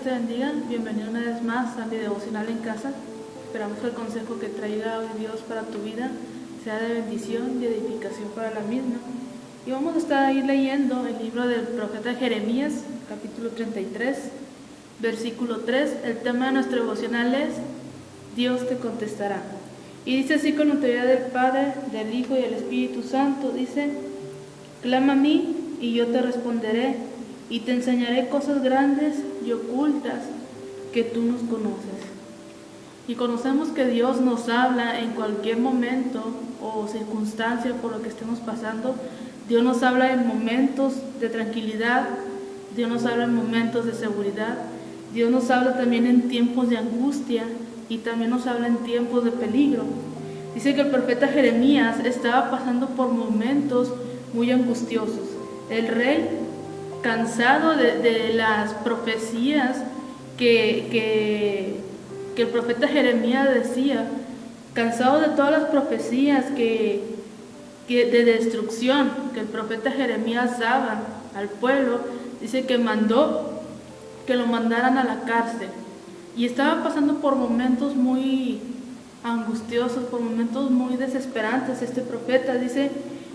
te bendiga. Bienvenido una vez más a mi devocional en casa. Esperamos que el consejo que traiga hoy Dios para tu vida sea de bendición y edificación para la misma. Y vamos a estar ahí leyendo el libro del profeta Jeremías, capítulo 33, versículo 3. El tema de nuestro devocional es Dios te contestará. Y dice así con autoridad del Padre, del Hijo y del Espíritu Santo. Dice: clama a mí y yo te responderé, y te enseñaré cosas grandes y ocultas que tú no conoces. Y conocemos que Dios nos habla en cualquier momento o circunstancia por lo que estemos pasando. Dios nos habla en momentos de tranquilidad, Dios nos habla en momentos de seguridad, Dios nos habla también en tiempos de angustia y también nos habla en tiempos de peligro. Dice que el profeta Jeremías estaba pasando por momentos muy angustiosos. El rey, cansado de las profecías que el profeta Jeremías decía, cansado de todas las profecías de destrucción que el profeta Jeremías daba al pueblo, dice que mandó que lo mandaran a la cárcel. Y estaba pasando por momentos muy angustiosos, por momentos muy desesperantes. Este profeta dice: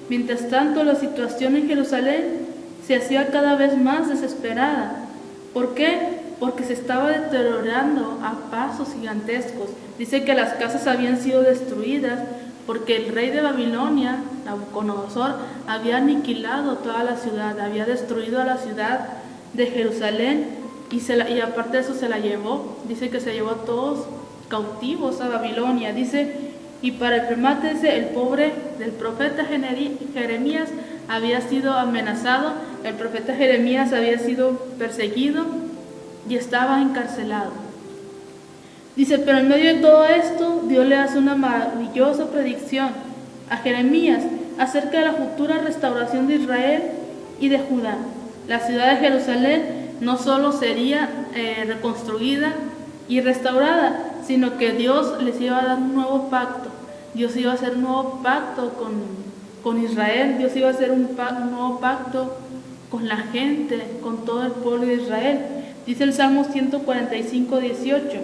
mientras tanto, la situación en Jerusalén se hacía cada vez más desesperada. ¿Por qué? Porque se estaba deteriorando a pasos gigantescos. Dice que las casas habían sido destruidas porque el rey de Babilonia, Nabucodonosor, había aniquilado toda la ciudad, había destruido a la ciudad de Jerusalén y aparte de eso se la llevó. Dice que se llevó a todos cautivos a Babilonia. Dice: y para el remate, el pobre del profeta Jeremías había sido amenazado, el profeta Jeremías había sido perseguido y estaba encarcelado. Dice: pero en medio de todo esto, Dios le hace una maravillosa predicción a Jeremías acerca de la futura restauración de Israel y de Judá. La ciudad de Jerusalén no solo sería reconstruida y restaurada, sino que Dios les iba a dar un nuevo pacto. Dios iba a hacer un nuevo pacto con Israel. Dios iba a hacer un nuevo pacto con la gente, con todo el pueblo de Israel. Dice el Salmo 145, 18: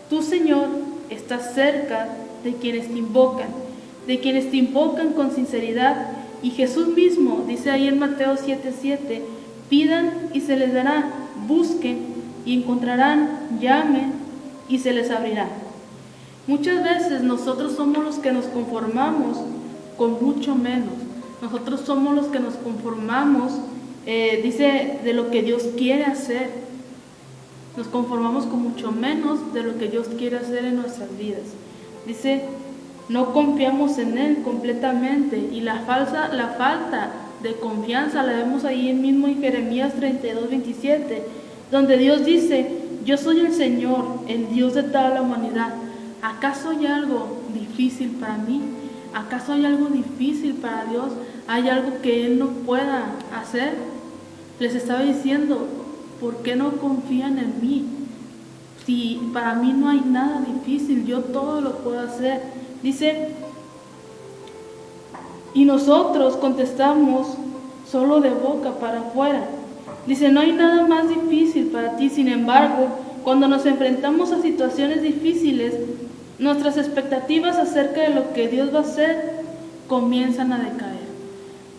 tú, Señor, estás cerca de quienes te invocan con sinceridad. Y Jesús mismo dice ahí en Mateo 7:7: pidan y se les dará, busquen y encontrarán, llamen y se les abrirá. Muchas veces nosotros somos los que nos conformamos con mucho menos. Nosotros somos los que nos conformamos, dice, de lo que Dios quiere hacer. Nos conformamos con mucho menos de lo que Dios quiere hacer en nuestras vidas. Dice: no confiamos en Él completamente. Y la falta de confianza la vemos ahí mismo en Jeremías 32:27, donde Dios dice: yo soy el Señor, el Dios de toda la humanidad. ¿Acaso hay algo difícil para mí? ¿Acaso hay algo difícil para Dios? ¿Hay algo que Él no pueda hacer? Les estaba diciendo: ¿por qué no confían en mí? Si para mí no hay nada difícil, yo todo lo puedo hacer. Dice: y nosotros contestamos solo de boca para afuera. Dice: no hay nada más difícil para ti. Sin embargo, cuando nos enfrentamos a situaciones difíciles, nuestras expectativas acerca de lo que Dios va a hacer comienzan a decaer.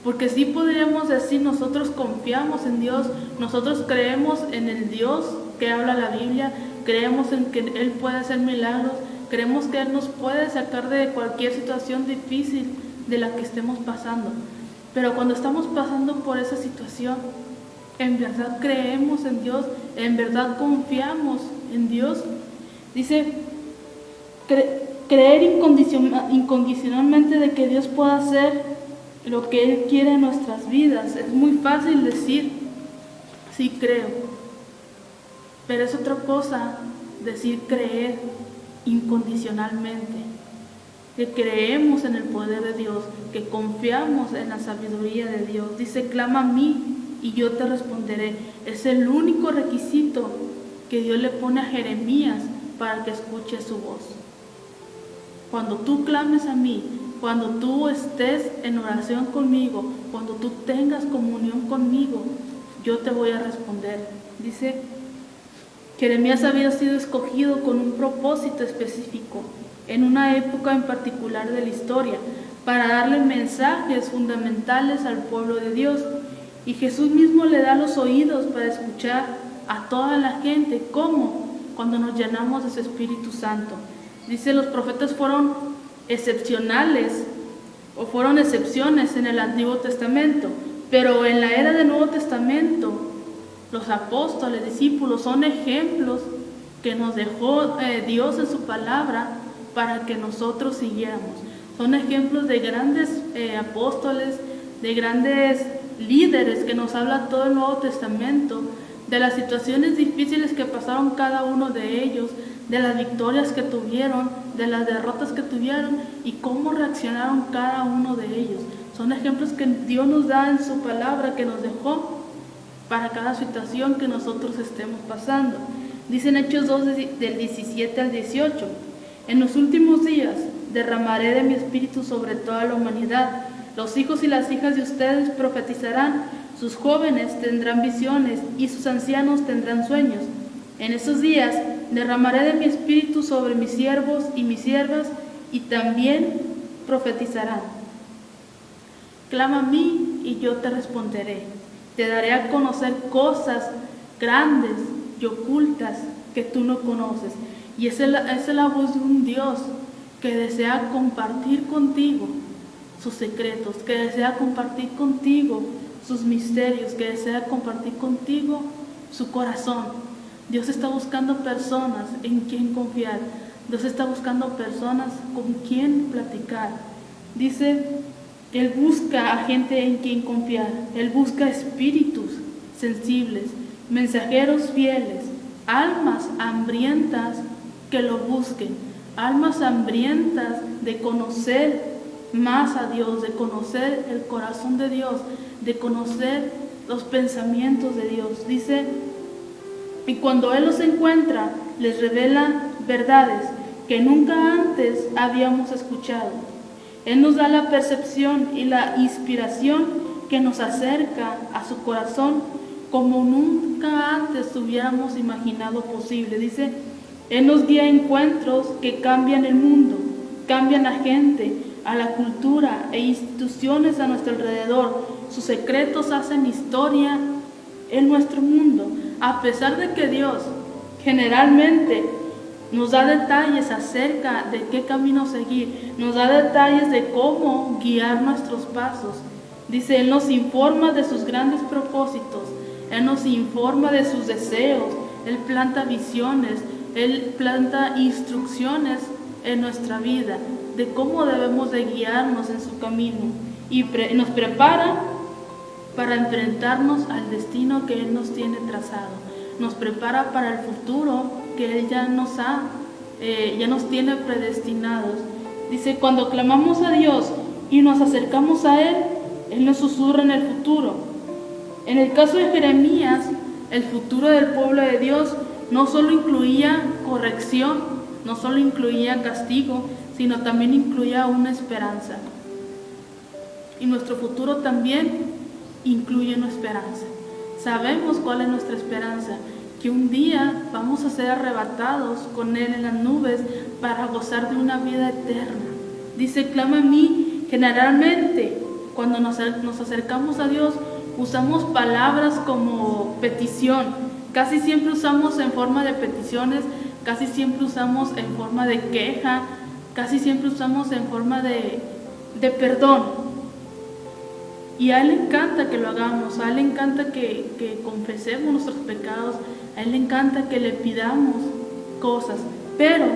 Porque sí podríamos decir: nosotros confiamos en Dios, nosotros creemos en el Dios que habla la Biblia, creemos en que Él puede hacer milagros, creemos que Él nos puede sacar de cualquier situación difícil de la que estemos pasando. Pero cuando estamos pasando por esa situación, ¿en verdad creemos en Dios? ¿En verdad confiamos en Dios? Dice: creer incondicionalmente de que Dios pueda hacer lo que Él quiere en nuestras vidas. Es muy fácil decir: sí creo. Pero es otra cosa decir creer incondicionalmente. Que creemos en el poder de Dios, que confiamos en la sabiduría de Dios. Dice: clama a mí y yo te responderé. Es el único requisito que Dios le pone a Jeremías para que escuche su voz. Cuando tú clames a mí, cuando tú estés en oración conmigo, cuando tú tengas comunión conmigo, yo te voy a responder. Dice: Jeremías había sido escogido con un propósito específico, en una época en particular de la historia, para darle mensajes fundamentales al pueblo de Dios. Y Jesús mismo le da los oídos para escuchar a toda la gente. ¿Cómo? Cuando nos llenamos de su Espíritu Santo. Dice, los profetas fueron excepcionales o fueron excepciones en el Antiguo Testamento, pero en la era del Nuevo Testamento los apóstoles, discípulos son ejemplos que nos dejó Dios en su palabra para que nosotros siguiéramos. Son ejemplos de grandes apóstoles, de grandes líderes que nos habla todo el Nuevo Testamento, de las situaciones difíciles que pasaron cada uno de ellos, de las victorias que tuvieron, de las derrotas que tuvieron y cómo reaccionaron cada uno de ellos. Son ejemplos que Dios nos da en su palabra, que nos dejó para cada situación que nosotros estemos pasando. Dice en Hechos 2 del 17 al 18, en los últimos días derramaré de mi espíritu sobre toda la humanidad. Los hijos y las hijas de ustedes profetizarán, sus jóvenes tendrán visiones y sus ancianos tendrán sueños. En esos días derramaré de mi espíritu sobre mis siervos y mis siervas y también profetizarán. Clama a mí y yo te responderé. Te daré a conocer cosas grandes y ocultas que tú no conoces. Y esa es la voz de un Dios que desea compartir contigo sus secretos, que desea compartir contigo sus misterios, que desea compartir contigo su corazón. Dios está buscando personas en quien confiar. Dios está buscando personas con quien platicar. Dice, Él busca a gente en quien confiar. Él busca espíritus sensibles, mensajeros fieles, almas hambrientas que lo busquen, almas hambrientas de conocer más a Dios, de conocer el corazón de Dios, de conocer los pensamientos de Dios. Dice, y cuando Él los encuentra, les revela verdades que nunca antes habíamos escuchado. Él nos da la percepción y la inspiración que nos acerca a su corazón como nunca antes hubiéramos imaginado posible. Dice, Él nos guía a encuentros que cambian el mundo, cambian a gente, a la cultura e instituciones a nuestro alrededor. Sus secretos hacen historia en nuestro mundo. A pesar de que Dios generalmente nos da detalles acerca de qué camino seguir, nos da detalles de cómo guiar nuestros pasos. Dice, Él nos informa de sus grandes propósitos, Él nos informa de sus deseos, Él planta visiones, Él planta instrucciones en nuestra vida, de cómo debemos de guiarnos en su camino y nos prepara para enfrentarnos al destino que Él nos tiene trazado. Nos prepara para el futuro que Él ya nos tiene predestinados. Dice, cuando clamamos a Dios y nos acercamos a Él, Él nos susurra en el futuro. En el caso de Jeremías, el futuro del pueblo de Dios no solo incluía corrección, no solo incluía castigo, sino también incluía una esperanza. Y nuestro futuro también incluye una esperanza. Sabemos cuál es nuestra esperanza, que un día vamos a ser arrebatados con Él en las nubes para gozar de una vida eterna. Dice, clama a mí. Generalmente, cuando nos acercamos a Dios, usamos palabras como petición. Casi siempre usamos en forma de peticiones, casi siempre usamos en forma de queja, casi siempre usamos en forma de perdón. Y a Él le encanta que lo hagamos, a Él le encanta que confesemos nuestros pecados, a Él le encanta que le pidamos cosas, pero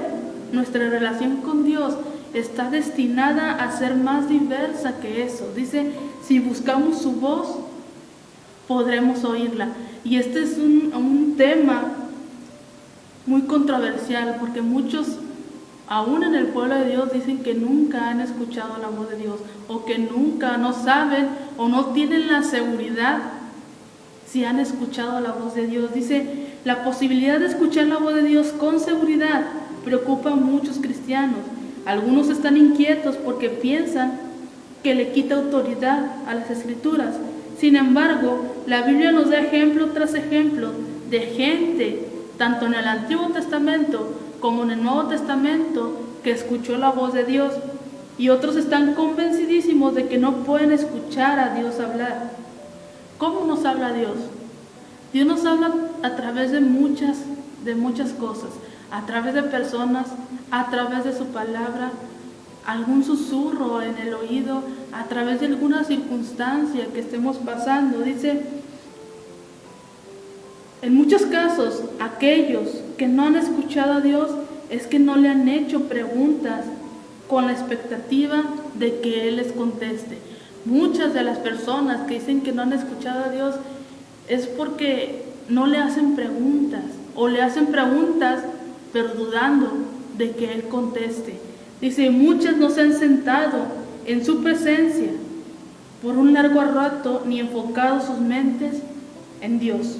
nuestra relación con Dios está destinada a ser más diversa que eso. Dice, si buscamos su voz, podremos oírla. Y este es un tema muy controversial, porque muchos, aún en el pueblo de Dios, dicen que nunca han escuchado la voz de Dios, o que nunca, no saben o no tienen la seguridad si han escuchado la voz de Dios. Dice, la posibilidad de escuchar la voz de Dios con seguridad preocupa a muchos cristianos. Algunos están inquietos porque piensan que le quita autoridad a las Escrituras. Sin embargo, la Biblia nos da ejemplo tras ejemplo de gente tanto en el Antiguo Testamento como en el Nuevo Testamento, que escuchó la voz de Dios, y otros están convencidísimos de que no pueden escuchar a Dios hablar. ¿Cómo nos habla Dios? Dios nos habla a través de muchas cosas, a través de personas, a través de su palabra, algún susurro en el oído, a través de alguna circunstancia que estemos pasando. Dice, en muchos casos, aquellos que no han escuchado a Dios es que no le han hecho preguntas con la expectativa de que Él les conteste. Muchas de las personas que dicen que no han escuchado a Dios es porque no le hacen preguntas, o le hacen preguntas pero dudando de que Él conteste. Dice, muchas no se han sentado en su presencia por un largo rato ni enfocado sus mentes en Dios.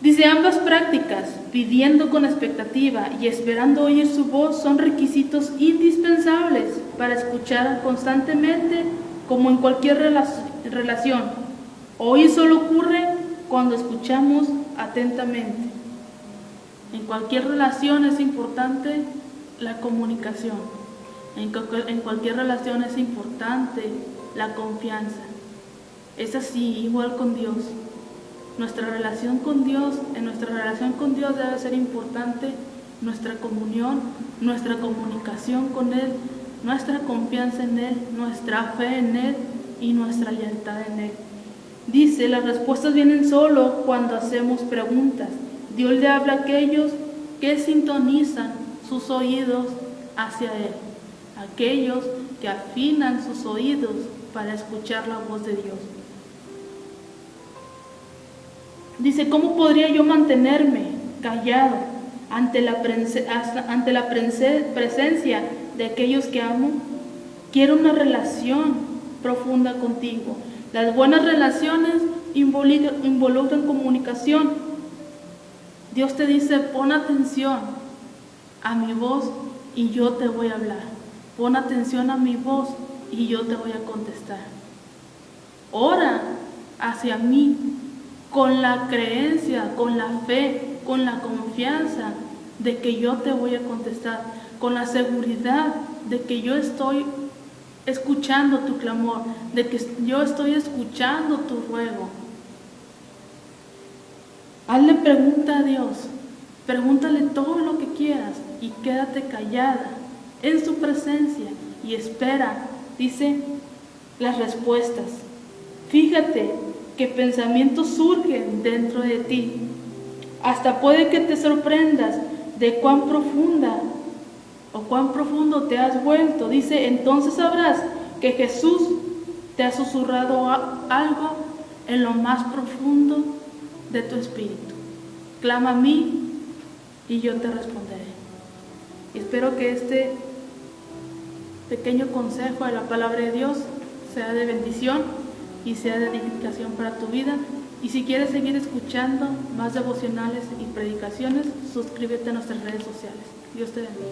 Dice, ambas prácticas, pidiendo con expectativa y esperando oír su voz, son requisitos indispensables para escuchar constantemente, como en cualquier relación. Oír solo ocurre cuando escuchamos atentamente. En cualquier relación es importante la comunicación. En cualquier relación es importante la confianza. Es así, igual con Dios. En nuestra relación con Dios debe ser importante nuestra comunión, nuestra comunicación con Él, nuestra confianza en Él, nuestra fe en Él y nuestra lealtad en Él. Dice, las respuestas vienen solo cuando hacemos preguntas. Dios le habla a aquellos que sintonizan sus oídos hacia Él, aquellos que afinan sus oídos para escuchar la voz de Dios. Dice, ¿cómo podría yo mantenerme callado ante la presencia de aquellos que amo? Quiero una relación profunda contigo. Las buenas relaciones involucran comunicación. Dios te dice, pon atención a mi voz y yo te voy a hablar. Pon atención a mi voz y yo te voy a contestar. Ora hacia mí con la creencia, con la fe, con la confianza de que yo te voy a contestar, con la seguridad de que yo estoy escuchando tu clamor, de que yo estoy escuchando tu ruego. Hazle pregunta a Dios, pregúntale todo lo que quieras y quédate callada en su presencia y espera, dice, las respuestas. Fíjate qué pensamientos surgen dentro de ti. Hasta puede que te sorprendas de cuán profunda o cuán profundo te has vuelto. Dice, entonces sabrás que Jesús te ha susurrado algo en lo más profundo de tu espíritu. Clama a mí y yo te responderé. Espero que este pequeño consejo de la palabra de Dios sea de bendición y sea de edificación para tu vida. Y si quieres seguir escuchando más devocionales y predicaciones, suscríbete a nuestras redes sociales. Dios te bendiga.